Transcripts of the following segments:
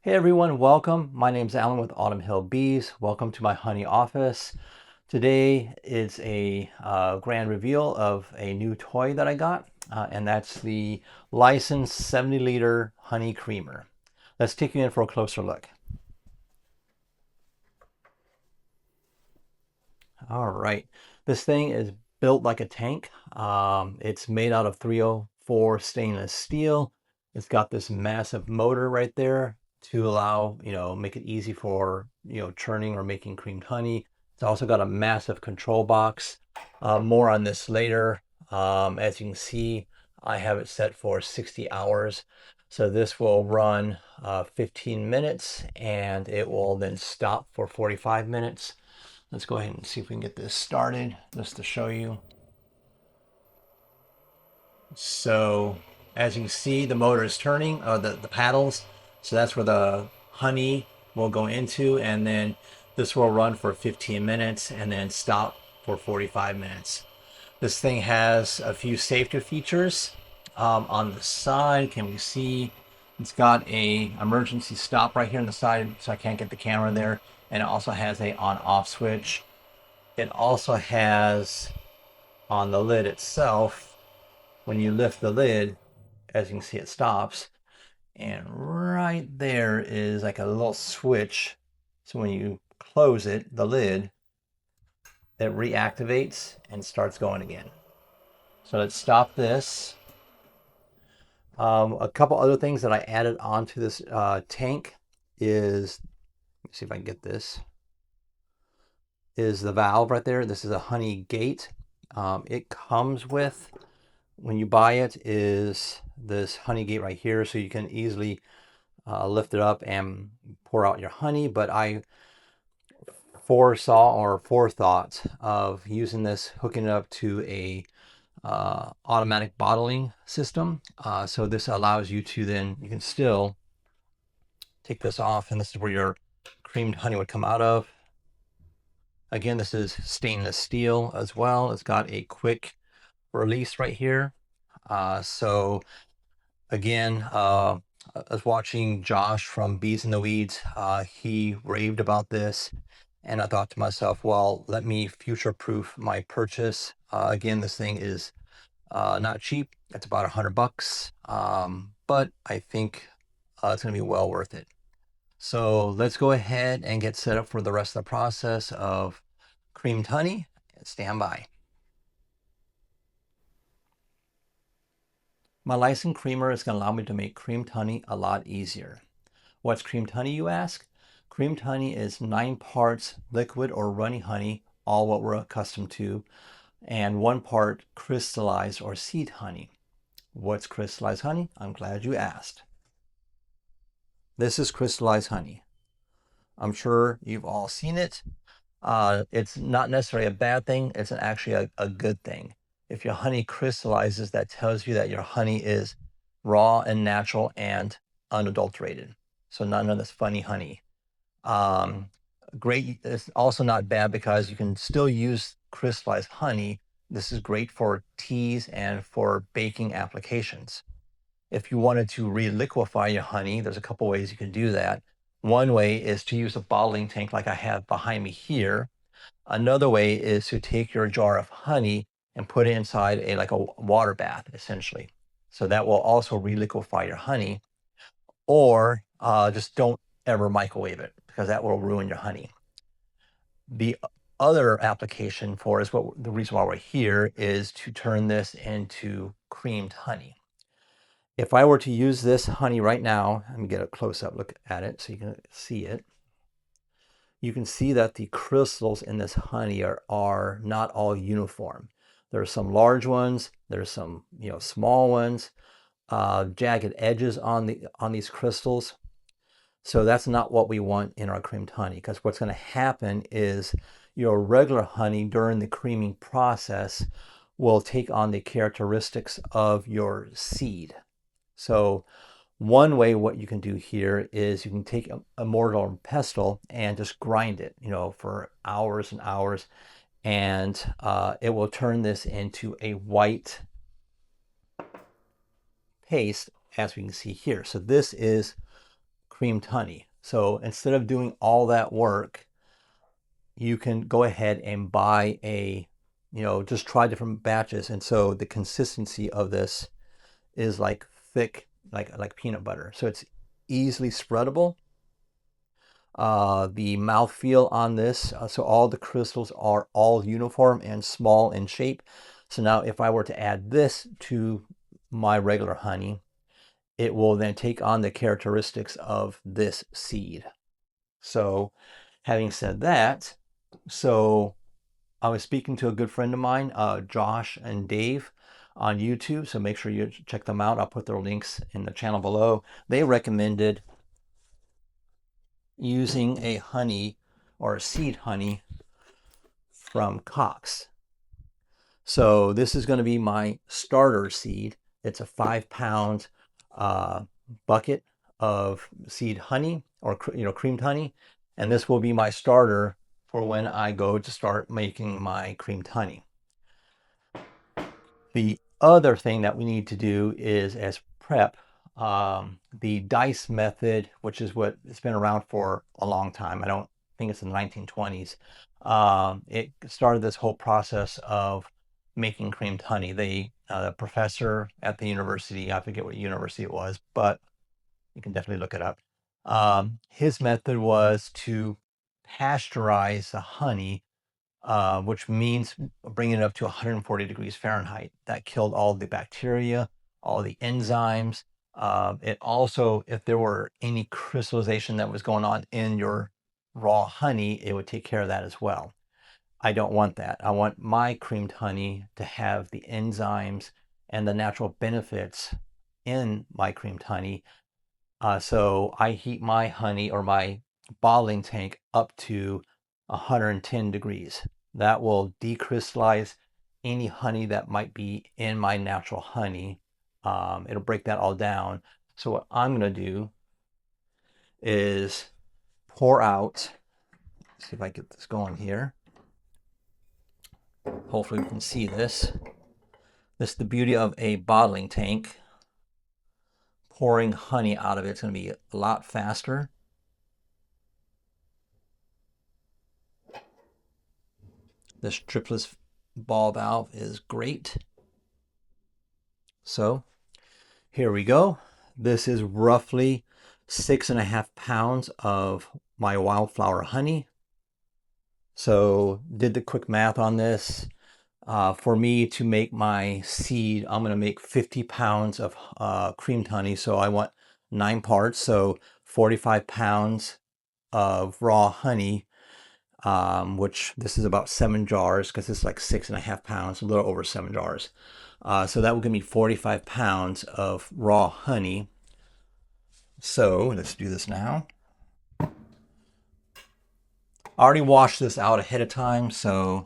Hey everyone, welcome. My name's Alan with Autumn Hill Bees. Welcome to my honey office. Today is a grand reveal of a new toy that I got, and that's the Lyson 70L honey creamer. Let's take you in for a closer look. All right, this thing is built like a tank. It's made out of 304 stainless steel. It's got this massive motor right there to allow, make it easy for, churning or making creamed honey. It's also got a massive control box. More on this later. As you can see, I have it set for 60 hours. So this will run 15 minutes and it will then stop for 45 minutes. Let's go ahead and see if we can get this started just to show you. So as you can see, the motor is turning, the paddles. So that's where the honey will go into, and then this will run for 15 minutes and then stop for 45 minutes. This thing has a few safety features. On the side, can we see it's got a emergency stop right here on the side, so I can't get the camera there. And it also has a on-off switch. It also has on the lid itself, when you lift the lid, as you can see, it stops. And right there is like a little switch. So when you close it, the lid, it reactivates and starts going again. So let's stop this. A couple other things that I added onto this tank is, let me see if I can get this, is the valve right there. This is a honey gate. It comes with, when you buy it, is this honey gate right here, so you can easily lift it up and pour out your honey. But I foresaw or forethought of using this, hooking it up to a automatic bottling system. So this allows you to then, you can still take this off, and this is where your creamed honey would come out of. Again, this is stainless steel as well. It's got a quick release right here. So again, I was watching Josh from Bees in the Weeds. He raved about this, and I thought to myself, well, let me future-proof my purchase. Again, this thing is not cheap. It's about $100, but I think it's going to be well worth it. So let's go ahead and get set up for the rest of the process of creamed honey. Stand by. My Lyson creamer is going to allow me to make creamed honey a lot easier. What's creamed honey, you ask? Creamed honey is 9 parts liquid or runny honey, all what we're accustomed to, and 1 part crystallized or seed honey. What's crystallized honey? I'm glad you asked. This is crystallized honey. I'm sure you've all seen it. It's not necessarily a bad thing. It's actually a good thing. If your honey crystallizes, that tells you that your honey is raw and natural and unadulterated. So none of this funny honey. Great. It's also not bad because you can still use crystallized honey. This is great for teas and for baking applications. If you wanted to re-liquefy your honey, there's a couple ways you can do that. One way is to use a bottling tank like I have behind me here. Another way is to take your jar of honey and put it inside like a water bath, essentially. So that will also re-liquefy your honey. Or just don't ever microwave it, because that will ruin your honey. The other application for is what the reason why we're here is to turn this into creamed honey. If I were to use this honey right now, let me get a close-up look at it so you can see it. You can see that the crystals in this honey are not all uniform. There are some large ones, there's some small ones, jagged edges on these crystals. So that's not what we want in our creamed honey, because what's going to happen is your regular honey during the creaming process will take on the characteristics of your seed. So one way what you can do here is you can take a mortar or pestle and just grind it, for hours and hours, and it will turn this into a white paste, as we can see here. So this is creamed honey. So instead of doing all that work, you can go ahead and buy a, just try different batches. And so the consistency of this is like thick, like peanut butter. So it's easily spreadable. The mouthfeel on this, so all the crystals are all uniform and small in shape. So now if I were to add this to my regular honey, it will then take on the characteristics of this seed. So having said that, so I was speaking to a good friend of mine, Josh and Dave on YouTube. So make sure you check them out. I'll put their links in the channel below. They recommended using a honey or a seed honey from Cox. So this is going to be my starter seed. It's a 5-pound bucket of seed honey, or creamed honey, and this will be my starter for when I go to start making my creamed honey. The other thing that we need to do is, as prep, the dice method, which is what it's been around for a long time. I don't think it's in the 1920s. It started this whole process of making creamed honey. The professor at the university, I forget what university it was, but you can definitely look it up. His method was to pasteurize the honey, which means bringing it up to 140 degrees Fahrenheit. That killed all the bacteria, all the enzymes. It also, if there were any crystallization that was going on in your raw honey, it would take care of that as well. I don't want that. I want my creamed honey to have the enzymes and the natural benefits in my creamed honey. So I heat my honey, or my bottling tank, up to 110 degrees. That will decrystallize any honey that might be in my natural honey. It'll break that all down. So what I'm going to do is pour out, see if I get this going here. Hopefully we can see this. This is the beauty of a bottling tank. Pouring honey out of it's going to be a lot faster. This dripless ball valve is great. So here we go. This is roughly 6.5 pounds of my wildflower honey. So did the quick math on this. For me to make my seed, I'm going to make 50 pounds of creamed honey. So I want 9 parts. So 45 pounds of raw honey, which this is about 7 jars, because it's like 6.5 pounds, a little over 7 jars. So that will give me 45 pounds of raw honey. So let's do this now. I already washed this out ahead of time, so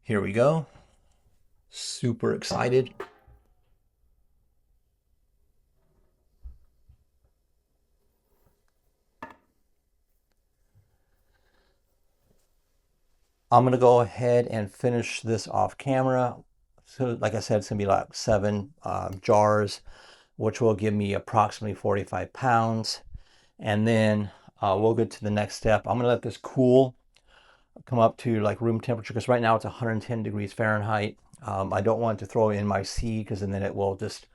here we go. Super excited. I'm going to go ahead and finish this off camera. So like I said, it's going to be like 7 jars, which will give me approximately 45 pounds. And then we'll get to the next step. I'm going to let this cool, come up to like room temperature, because right now it's 110 degrees Fahrenheit. I don't want to throw in my seed, because then it will just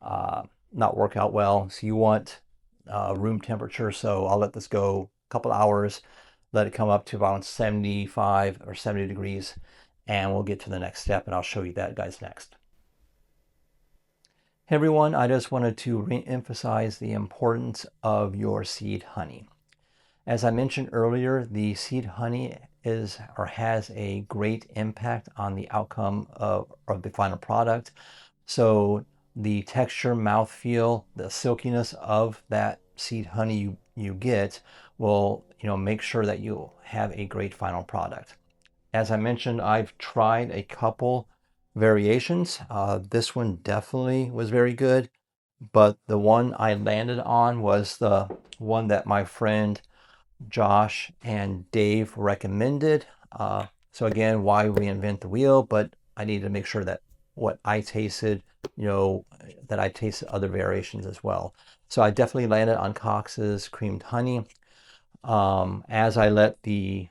not work out well. So you want room temperature. So I'll let this go a couple hours, let it come up to around 75 or 70 degrees, and we'll get to the next step, and I'll show you that, guys, next. Hey everyone, I just wanted to re-emphasize the importance of your seed honey. As I mentioned earlier, the seed honey is, or has, a great impact on the outcome of the final product. So the texture, mouthfeel, the silkiness of that seed honey you get will, make sure that you have a great final product. As I mentioned, I've tried a couple variations. This one definitely was very good, but the one I landed on was the one that my friend Josh and Dave recommended. So again, why reinvent the wheel? But I needed to make sure that what I tasted, that I tasted other variations as well. So I definitely landed on Cox's creamed honey. As I let the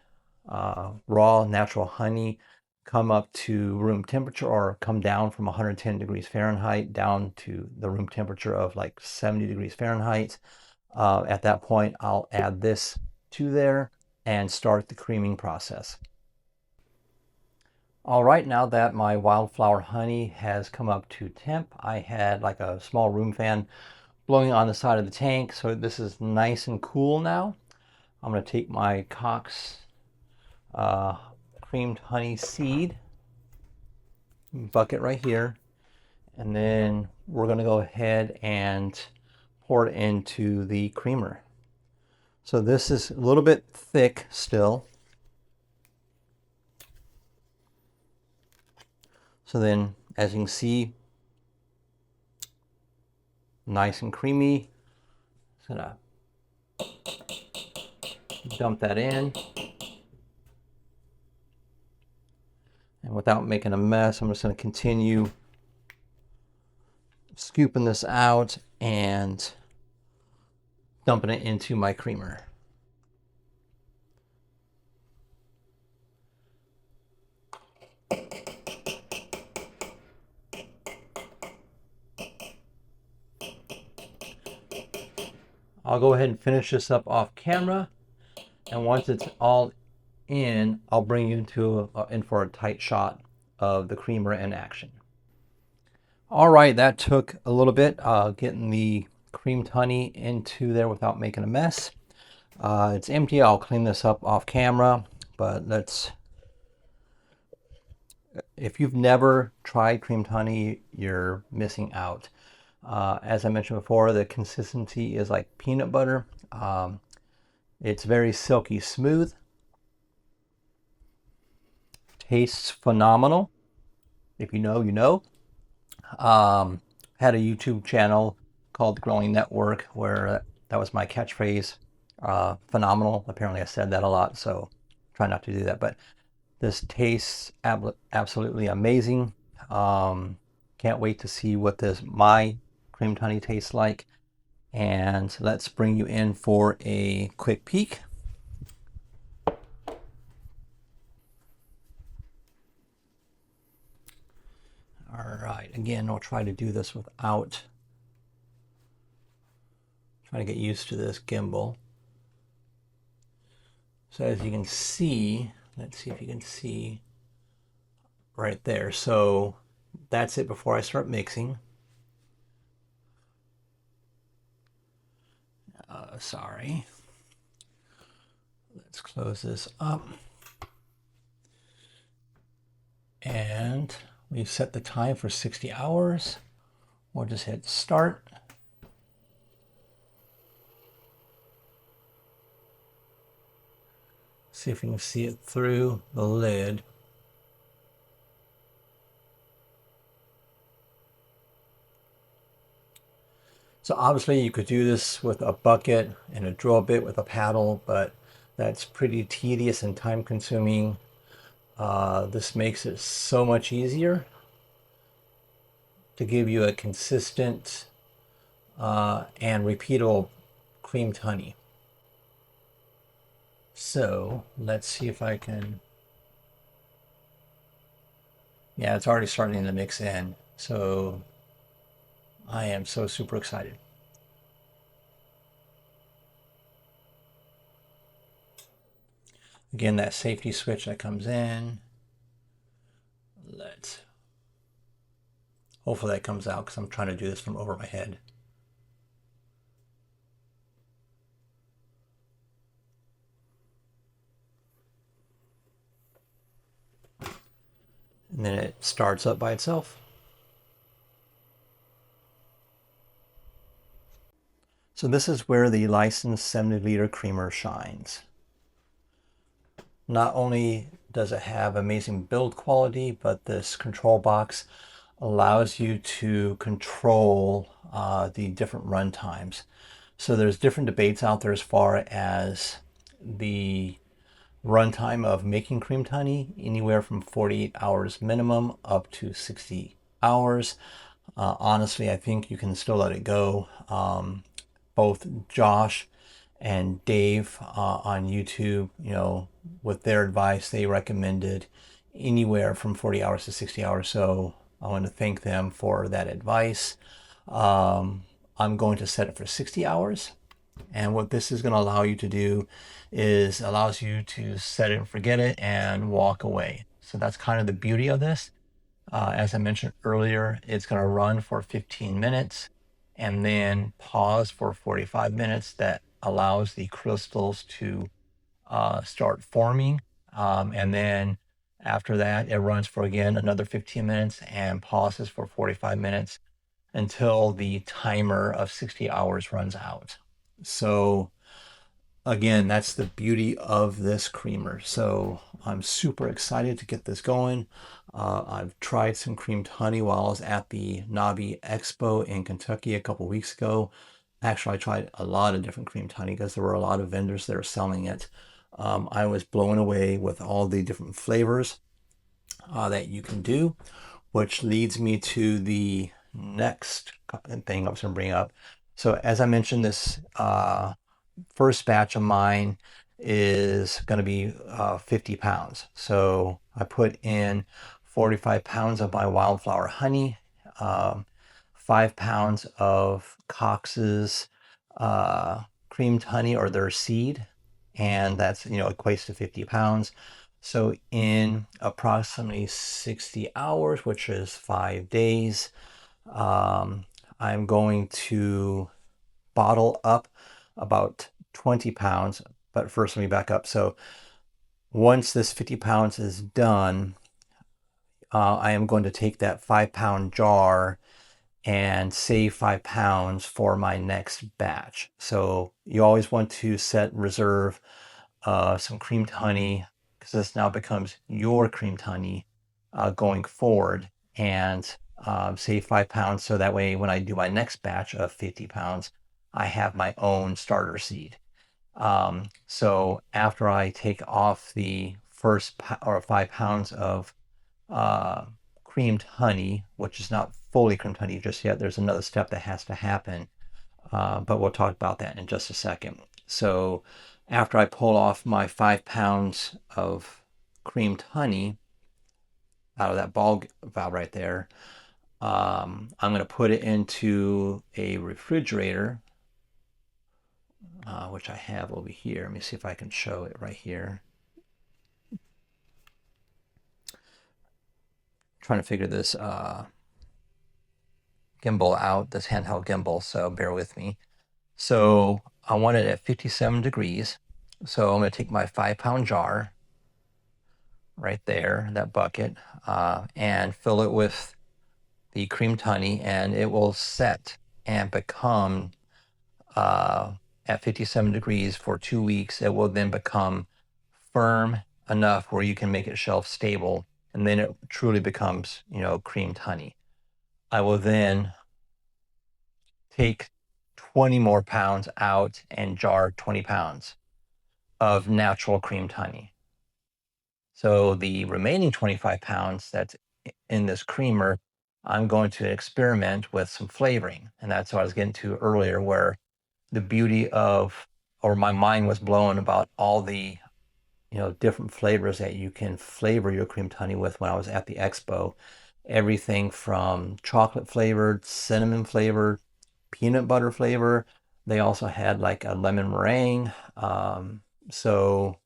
raw natural honey come up to room temperature, or come down from 110 degrees Fahrenheit down to the room temperature of like 70 degrees Fahrenheit, at that point I'll add this to there and start the creaming process. All right, now that my wildflower honey has come up to temp, I had like a small room fan blowing on the side of the tank, so this is nice and cool now. I'm going to take my Cox creamed honey seed bucket right here, and then we're going to go ahead and pour it into the creamer. So this is a little bit thick still. So then, as you can see, nice and creamy. Just gonna dump that in. And without making a mess, I'm just going to continue scooping this out and dumping it into my creamer. I'll go ahead and finish this up off camera, and once it's all in, I'll bring you in for a tight shot of the creamer in action. All right, that took a little bit, getting the creamed honey into there without making a mess. It's empty. I'll clean this up off camera, but if you've never tried creamed honey, you're missing out. As I mentioned before, the consistency is like peanut butter. It's very silky smooth. Tastes phenomenal. If you know, you know. Had a YouTube channel called The Growing Network where that was my catchphrase. Phenomenal. Apparently I said that a lot, so try not to do that. But this tastes absolutely amazing. Can't wait to see what my creamed honey tastes like. And let's bring you in for a quick peek. All right, again, I'll try to do this without trying to get used to this gimbal. So as you can see, let's see if you can see right there. So that's it before I start mixing. Sorry. Let's close this up. And we've set the time for 60 hours. We'll just hit start. See if you can see it through the lid. So obviously you could do this with a bucket and a drill bit with a paddle, but that's pretty tedious and time consuming. This makes it so much easier to give you a consistent and repeatable creamed honey. So let's see if I can. Yeah, it's already starting to mix in. So I am so super excited. Again, that safety switch that comes in. Hopefully that comes out because I'm trying to do this from over my head. And then it starts up by itself. So this is where the Lyson 70L creamer shines. Not only does it have amazing build quality, but this control box allows you to control the different run times. So there's different debates out there as far as the runtime of making creamed honey, anywhere from 48 hours minimum up to 60 hours. Honestly, I think you can still let it go. both Josh and Dave on YouTube, with their advice, they recommended anywhere from 40 hours to 60 hours. So I want to thank them for that advice. I'm going to set it for 60 hours. And what this is going to allow you to do is allows you to set it and forget it and walk away. So that's kind of the beauty of this. As I mentioned earlier, it's going to run for 15 minutes and then pause for 45 minutes. That allows the crystals to start forming. And then after that, it runs for again another 15 minutes and pauses for 45 minutes until the timer of 60 hours runs out. So again, that's the beauty of this creamer. So I'm super excited to get this going. I've tried some creamed honey while I was at the Nabi Expo in Kentucky a couple weeks ago. Actually, I tried a lot of different creamed honey because there were a lot of vendors that are selling it. I was blown away with all the different flavors that you can do, which leads me to the next thing I was going to bring up. So as I mentioned, this first batch of mine is going to be 50 pounds. So I put in 45 pounds of my wildflower honey, 5 pounds of Cox's creamed honey or their seed, and that's, equates to 50 pounds. So in approximately 60 hours, which is 5 days, I'm going to bottle up about 20 pounds. But first, let me back up. So once this 50 pounds is done, I am going to take that 5-pound jar and save 5 pounds for my next batch. So you always want to set reserve some creamed honey, because this now becomes your creamed honey going forward, and save 5 pounds. So that way, when I do my next batch of 50 pounds, I have my own starter seed. So after I take off the first or 5 pounds of creamed honey, which is not fully creamed honey just yet, there's another step that has to happen, but we'll talk about that in just a second. So after I pull off my 5 pounds of creamed honey out of that ball valve right there, I'm going to put it into a refrigerator, which I have over here. Let me see if I can show it right here. Trying to figure this gimbal out, this handheld gimbal, so bear with me. So I want it at 57 degrees. So I'm going to take my 5-pound jar right there, that bucket, and fill it with the creamed honey, and it will set and become at 57 degrees for 2 weeks. It will then become firm enough where you can make it shelf stable, and then it truly becomes, creamed honey. I will then take 20 more pounds out and jar 20 pounds of natural creamed honey. So the remaining 25 pounds that's in this creamer, I'm going to experiment with some flavoring. And that's what I was getting to earlier, where the beauty of, or my mind was blown about all the, different flavors that you can flavor your creamed honey with when I was at the expo. Everything from chocolate flavored, cinnamon flavored, peanut butter flavor. They also had like a lemon meringue. So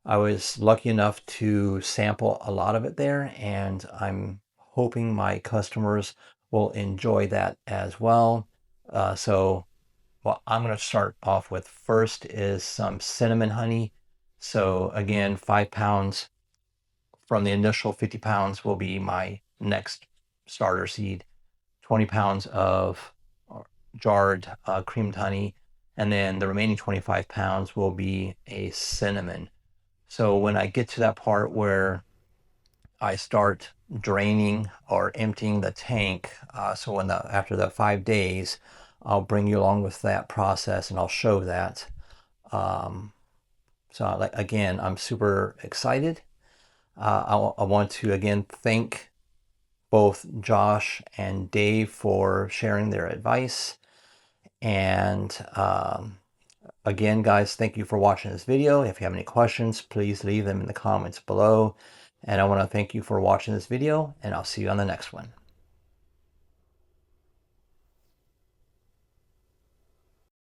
I was lucky enough to sample a lot of it there, and I'm hoping my customers will enjoy that as well. So what I'm going to start off with first is some cinnamon honey. So again, 5 pounds from the initial 50 pounds will be my next starter seed, 20 pounds of jarred creamed honey, and then the remaining 25 pounds will be a cinnamon. So when I get to that part where I start draining or emptying the tank, so when after the 5 days, I'll bring you along with that process and I'll show that. So again, I'm super excited. I want to again thank both Josh and Dave for sharing their advice. And again, guys, thank you for watching this video. If you have any questions, please leave them in the comments below. And I want to thank you for watching this video, and I'll see you on the next one.